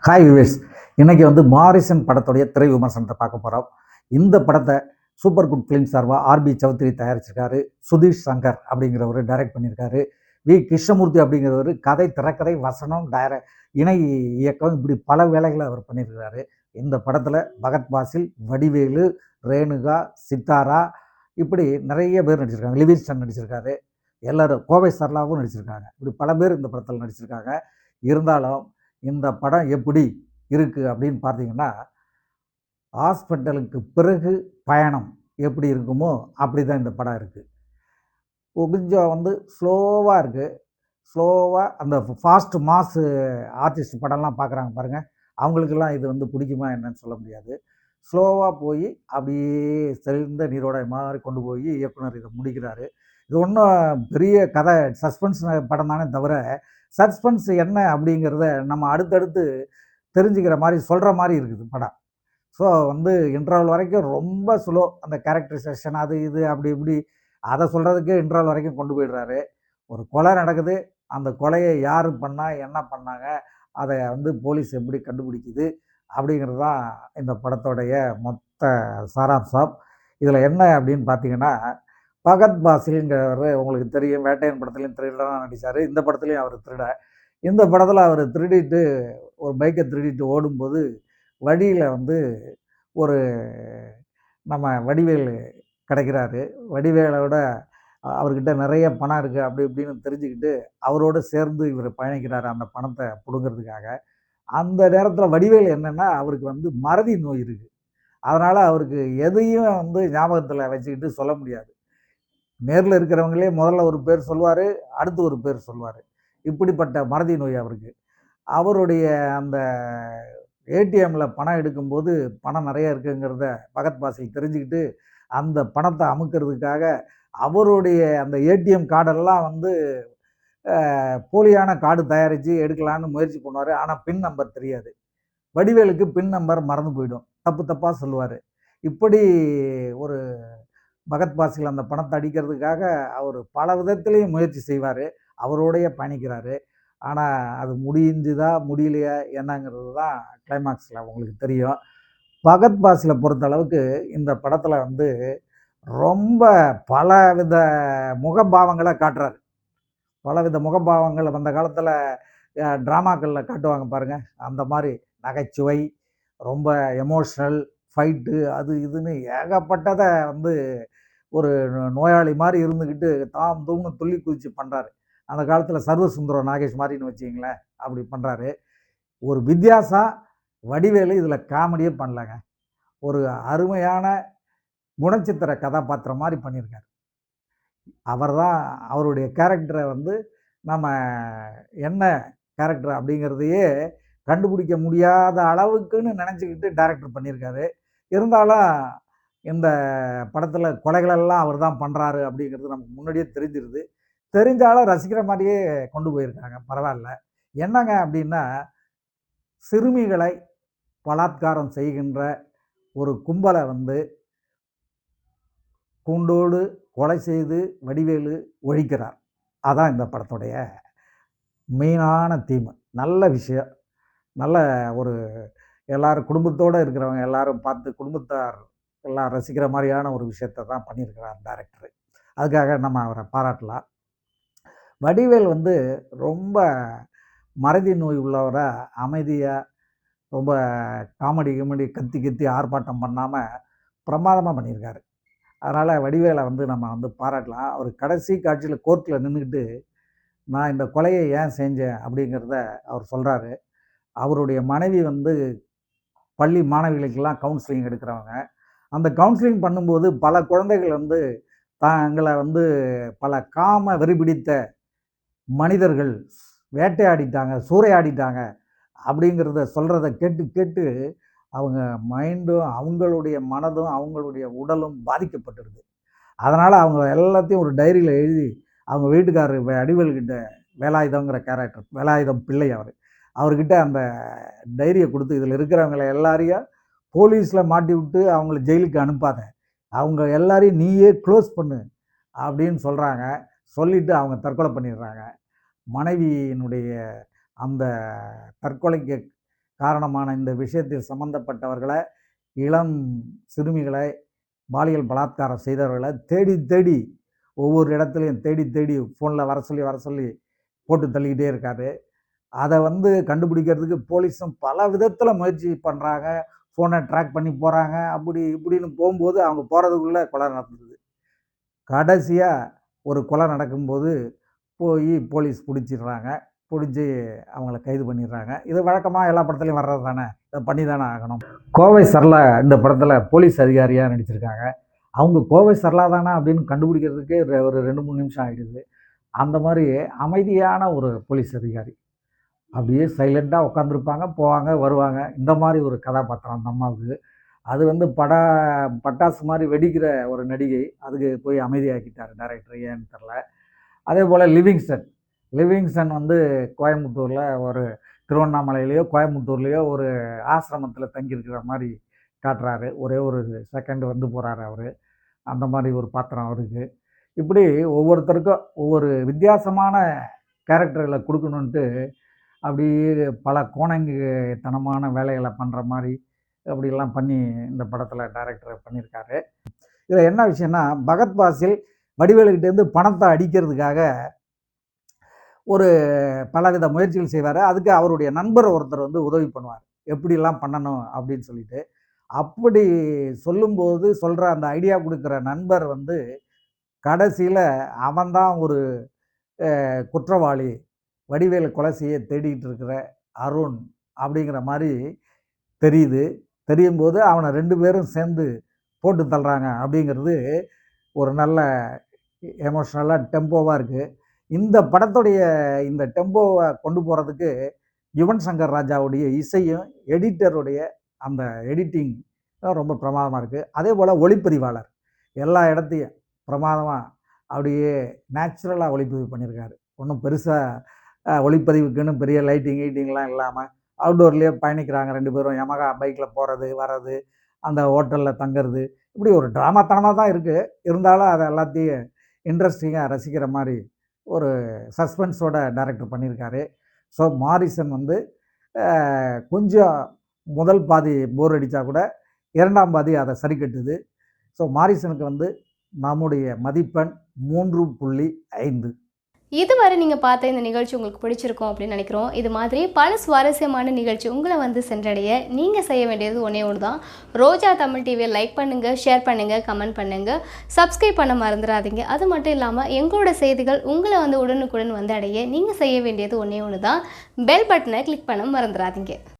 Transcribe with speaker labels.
Speaker 1: Hi wives. இன்னைக்கு Morrison படத்துடைய திரை விமர்சனத்தை பார்க்க போகிறோம். இந்த படத்தை சூப்பர் குட் ஃபிலிம் சார்பாக ஆர்பி சௌத்ரி தயாரிச்சிருக்காரு. சுதீஷ் சங்கர் அப்படிங்கிறவர் டைரக்ட் பண்ணியிருக்காரு. வி கிருஷ்ணமூர்த்தி அப்படிங்கிறவர் கதை, திரைக்கதை, வசனம், இணை இயக்கம், இப்படி பல வேலைகளை அவர் பண்ணியிருக்கிறாரு. இந்த படத்தில் பகத் பாசில், வடிவேலு, ரேணுகா, சித்தாரா, இப்படி நிறைய பேர் நடிச்சிருக்காங்க. லிவிங்ஸ்டன் நடிச்சிருக்காரு. எல்லாரும், கோவை சரளாவும் நடிச்சிருக்காங்க. இப்படி பல பேர் இந்த படத்தில் நடிச்சிருக்காங்க. இருந்தாலும் இந்த படம் எப்படி இருக்கு அப்படின்னு பார்த்தீங்கன்னா, ஹாஸ்பிட்டலுக்கு பிறகு பயணம் எப்படி இருக்குமோ அப்படி தான் இந்த படம் இருக்கு. கொஞ்சம் ஸ்லோவா இருக்கு. ஸ்லோவா அந்த ஃபாஸ்ட் மாஸ் ஆர்டிஸ்ட் படம்லாம் பார்க்குறாங்க பாருங்க. அவங்களுக்கெல்லாம் இது பிடிக்குமா என்னன்னு சொல்ல முடியாது. ஸ்லோவா போய் அப்படியே தெளிந்த நீரோடை மாரி கொண்டு போய் இயக்குனர் இத முடிக்கிறாரு. இது ஒண்ணும் பெரிய கதை சஸ்பென்ஸ் படம் தானே தவிர, சஸ்பென்ஸ் என்ன அப்படிங்கிறத நம்ம அடுத்தடுத்து தெரிஞ்சுக்கிற மாரி, சொல்ற மாரி இருக்குது படம். ஸோ இன்டர்வல் வரைக்கும் ரொம்ப ஸ்லோ. அந்த கேரக்டரைசேஷன் அது இது அப்படி இப்படி அத சொல்றதுக்கே இன்டர்வல் வரைக்கும் கொண்டு போயிடுறாரு. ஒரு கொலை நடக்குது. அந்த கொலைய யாரு பண்ணா? என்ன பண்ணாங்க? அத போலீஸ் எப்படி கண்டுபிடிக்குது? அப்படிங்கிறது தான் இந்த படத்தோடைய மொத்த சாராம்சம். இதில என்ன அப்படின்னு பார்த்தீங்கன்னா, பகத் பாசில்ங்கிறவரு உங்களுக்கு தெரியும். வேட்டையன் படத்துலயும் திருடனா நடிச்சாரு. இந்த படத்துலயும் அவரு திருடன். இந்த படத்துல அவரு திருடிட்டு ஒரு பைக்க திருடிட்டு ஓடும்போது, வழியில ஒரு நம்ம வடிவேலு கிடைக்கிறாரு. வடிவேலோட அவர்கிட்ட நெறைய பணம் இருக்கு அப்படி இப்படின்னு தெரிஞ்சுக்கிட்டு, அவரோட சேர்ந்து இவரு பயணிக்கிறாரு அந்த பணத்த புடுங்குறதுக்காக. அந்த நேரத்துல வடிவேலு என்னன்னா, அவருக்கு மறதி நோய் இருக்கு. அதனால அவருக்கு எதையும் ஞாபகத்துல வச்சுக்கிட்டு சொல்ல முடியாது. நேர்ல இருக்கிறவங்களே முதல்ல ஒரு பேர் சொல்லுவாரு, அடுத்து ஒரு பேர் சொல்லுவாரு. இப்படிப்பட்ட மறதி நோய் அவருக்கு. அவருடைய அந்த ஏடிஎம்ல பணம் எடுக்கும்போது, பணம் நெறைய இருக்குங்கிறத பகத் பாசில் தெரிஞ்சுக்கிட்டு, அந்த பணத்த அமுக்குறதுக்காக அவருடைய அந்த ஏடிஎம் கார்டெல்லாம் போலியான கார்டு தயாரிச்சு எடுக்கலான்னு முயற்சி பண்ணுவாரு. ஆனா பின் நம்பர் தெரியாது. வடிவேலுக்கு பின் நம்பர் மறந்து போயிடும். தப்பு தப்பா சொல்லுவாரு. இப்படி ஒரு பகத் பாசில் அந்த பணத்த அடிக்கிறதுக்காக அவரு பல விதத்திலயும் முயற்சி செய்வாரு. அவரோடயே பயணிக்கிறாரு. ஆனா, அது முடிஞ்சுதா? முடியலையா? என்னங்கிறது தான் கிளைமாக்ஸ்ல உங்களுக்கு தெரியும். பகத் பாசில பொறுத்த அளவுக்கு இந்த படத்துல ரொம்ப பலவித முகபாவங்கள காட்டுறாரு. பலவித முகபாவங்கள் அந்த காலத்துல டிராமாக்கள்ல காட்டுவாங்க பாருங்க. அந்த மாரி நகைச்சுவை, ரொம்ப எமோஷனல், ஃபைட்டு அது இதுன்னு ஏகப்பட்டத வந்து ஒரு நோயாளி மாரி இருந்துகிட்டு தாம் தூம்னு துள்ளி குதிச்சு பண்றாரு. அந்த காலத்துல சர்வ சுந்தரம் நாகேஷ் மாரின்னு வச்சுக்கங்களேன். அப்படி பண்றாரு. ஒரு வித்தியாசா வடிவேலு இதுல காமெடியே பண்ணலங்க. ஒரு அருமையான குணச்சித்திர கதாபாத்திரம் மாரி பண்ணியிருக்காரு. அவர்தான் அவருடைய கேரக்டர நம்ம என்ன கேரக்டர் அப்படிங்கிறதையே கண்டுபிடிக்க முடியாத அளவுக்குன்னு நெனச்சுக்கிட்டு டைரக்டர் பண்ணியிருக்காரு. இருந்தாலும் இந்த படத்துல கொலைகளெல்லாம் அவர் தான் பண்றாரு அப்படிங்கிறது நமக்கு முன்னாடியே தெரிஞ்சிருது. தெரிஞ்சாலும் ரசிக்கிற மாரியே கொண்டு போயிருக்காங்க. பரவால்ல. என்னங்க அப்படின்னா, சிறுமிகளை பலாத்காரம் செய்கின்ற ஒரு கும்பல கூண்டோடு கொலை செய்து வடிவேலு ஒழிக்கிறார். அதான் இந்த படத்துடைய மெயினான தீம். நல்ல விஷயம். நல்ல ஒரு எல்லாரும் குடும்பத்தோட இருக்கிறவங்க எல்லாரும் பார்த்து குடும்பத்தார் எல்லாம் ரசிக்கிற மாரியான ஒரு விஷயத்த தான் பண்ணியிருக்கிறார் டைரக்டரு. அதுக்காக நம்ம அவர பாராட்டலாம். வடிவேல் ரொம்ப மறதி நோய் உள்ளவரா, அமைதியா, ரொம்ப காமெடி கிமெடி கத்தி கத்தி ஆர்ப்பாட்டம் பண்ணாம பிரமாதமா பண்ணியிருக்காரு. அதனால வடிவேல நம்ம பாராட்டலாம். அவரு கடைசி காட்சியில கோர்ட்ல நின்னுகிட்டு, நான் இந்த கொலைய ஏன் செஞ்சேன் அப்படிங்கிறத அவர் சொல்றாரு. அவருடைய மனைவி பள்ளி மாணவிகளுக்கெல்லாம் கவுன்சிலிங் எடுக்கிறவங்க. அந்த கவுன்சிலிங் பண்ணும்போது பல குழந்தைகள் தாங்கள பல காம வெறி பிடித்த மனிதர்கள் வேட்டையாடிட்டாங்க, சூறையாடிட்டாங்க அப்படிங்கிறத சொல்றத கேட்டு கேட்டு அவங்க மைண்டும், அவங்களுடைய மனதும், அவங்களுடைய உடலும் பாதிக்கப்பட்டுருது. அதனால அவங்க எல்லாத்தையும் ஒரு டைரியில எழுதி, அவங்க வீட்டுக்காரரு வடிவேலு கிட்ட வேலாயுதம்ங்கிற கேரக்டர், வேலாயுதம் பிள்ளை அவரு. அவர்கிட்ட அந்த டைரிய குடுத்து, இதில இருக்கிறவங்கள எல்லாரையும் போலீஸ்ல மாட்டி விட்டு அவங்கள ஜெயிலுக்கு அனுப்பாத. அவங்க எல்லாரையும் நீயே குளோஸ் பண்ணு அப்படின்னு சொல்றாங்க. சொல்லிட்டு அவங்க தற்கொலை பண்ணிடுறாங்க. மனைவியினுடைய அந்த தற்கொலைக்கு காரணமான இந்த விஷயத்தில் சம்பந்தப்பட்டவர்களை, இளம் சிறுமிகளை பாலியல் பலாத்காரம் செய்தவர்களை தேடி தேடி ஒவ்வொரு இடத்துலையும் தேடி தேடி ஃபோனில் வர சொல்லி போட்டு தள்ளிக்கிட்டே இருக்காரு. அதை கண்டுபிடிக்கிறதுக்கு போலீஸும் பல விதத்தில் முயற்சி பண்ணுறாங்க. ஃபோனை ட்ராக் பண்ணி போகிறாங்க. அப்படி இப்படின்னு போகும்போது அவங்க போகிறதுக்குள்ளே கொலை நடந்தது. கடைசியாக ஒரு கொலை நடக்கும்போது போய் போலீஸ் பிடிச்சிடுறாங்க. பிடிச்சி அவங்கள கைது பண்ணிடுறாங்க. இது வழக்கமாக எல்லா படத்துலையும் வர்றது தானே, இதை பண்ணி தானே ஆகணும். கோவை சரளா இந்த படத்தில் போலீஸ் அதிகாரியாக நடிச்சிருக்காங்க. அவங்க கோவை சரளா தானே அப்படின்னு கண்டுபிடிக்கிறதுக்கே ஒரு 2-3 நிமிஷம் ஆகிடுது. அந்த மாதிரி அமைதியான ஒரு போலீஸ் அதிகாரி. அப்படியே சைலண்ட்டாக உட்காந்துருப்பாங்க, போவாங்க, வருவாங்க. இந்த மாதிரி ஒரு கதாபாத்திரம் அந்த அம்மாவுக்கு. அது பட்டாசு மாதிரி வெடிக்கிற ஒரு நடிகை. அதுக்கு போய் அமைதியாக்கிட்டார் டைரக்டர், ஏன்னு தெரில. அதே போல் லிவிங்ஸ்டன் கோயம்புத்தூரில் ஒரு திருவண்ணாமலையிலையோ கோயம்புத்தூர்லேயோ ஒரு ஆசிரமத்தில் தங்கியிருக்கிற மாதிரி காட்டுறாரு. ஒரே ஒரு செகண்ட் போகிறாரு அவர். அந்த மாதிரி ஒரு பாத்திரம் அவருக்கு. இப்படி ஒவ்வொருத்தருக்கும் ஒவ்வொரு வித்தியாசமான கேரக்டர்களை கொடுக்கணுன்ட்டு அப்படியே பல கோணங்குத்தனமான வேலைகளை பண்ணுற மாதிரி அப்படிலாம் பண்ணி இந்த படத்தில் டைரக்டர் பண்ணியிருக்காரு. இதில் என்ன விஷயம்னா, பகத் பாசில் வடிவேலுக்கிட்டேருந்து பணத்தை அடிக்கிறதுக்காக ஒரு பலவித முயற்சிகள் செய்வார். அதுக்கு அவருடைய நண்பர் ஒருத்தர் உதவி பண்ணுவார், எப்படிலாம் பண்ணணும் அப்படின்னு சொல்லிட்டு. அப்படி சொல்லும்போது சொல்கிற அந்த ஐடியா கொடுக்குற நண்பர் கடைசியில் அவன்தான் ஒரு குற்றவாளி, வடிவேலு கொலை செய்ய தேடிக்கிட்டு இருக்கிற அருண் அப்படிங்கிற மாதிரி தெரியும்போது அவனை 2 பேரும் சேர்ந்து போட்டு தள்ளுறாங்க. அப்படிங்கிறது ஒரு நல்ல எமோஷ்னலாக டெம்போவாக இருக்குது. இந்த படத்துடைய இந்த டெம்போவை கொண்டு போகிறதுக்கு யுவன் சங்கர் ராஜாவுடைய இசையும் எடிட்டருடைய அந்த எடிட்டிங் ரொம்ப பிரமாதமாக இருக்குது. அதே போல் ஒளிப்பதிவாளர் எல்லா இடத்தையும் பிரமாதமாக அப்படியே நேச்சுரலாக ஒளிப்பதிவு பண்ணியிருக்காரு. ஒன்றும் பெருசாக ஒளிப்பதிவுக்குன்னு பெரிய லைட்டிங்லாம் இல்லாமல் அவுட்டோர்லேயே பயணிக்கிறாங்க 2 பேரும். யமகா பைக்கில் போகிறது வர்றது, அந்த ஹோட்டலில் தங்கிறது, இப்படி ஒரு ட்ராமாத்தனமாக தான் இருக்குது. இருந்தாலும் அதை எல்லாத்தையும் இன்ட்ரெஸ்டிங்காக ரசிக்கிற மாதிரி ஒரு சஸ்பென்ஸோட டைரக்டர் பண்ணியிருக்காரு. ஸோ மாரிசன் கொஞ்சம் முதல் பாதி போர் அடித்தா கூட 2ஆம் பாதி அதை சரி கட்டுது. ஸோ மாரிசனுக்கு நம்முடைய மதிப்பெண் 3.5.
Speaker 2: இதுவரை நீங்கள் பார்த்த இந்த நிகழ்ச்சி உங்களுக்கு பிடிச்சிருக்கும் அப்படின்னு நினைக்கிறோம். இது மாதிரி பல சுவாரஸ்யமான நிகழ்ச்சி உங்களை சென்றடைய நீங்கள் செய்ய வேண்டியது ஒன்றே ஒன்று தான். ரோஜா தமிழ் டிவியை லைக் பண்ணுங்கள், ஷேர் பண்ணுங்கள், கமெண்ட் பண்ணுங்கள், சப்ஸ்கிரைப் பண்ண மறந்துடாதீங்க. அது மட்டும் இல்லாமல் எங்களோட செய்திகள் உங்களை உடனுக்குடன் அடைய நீங்கள் செய்ய வேண்டியது ஒன்றே ஒன்று தான், பெல் பட்டனை கிளிக் பண்ண மறந்துடாதீங்க.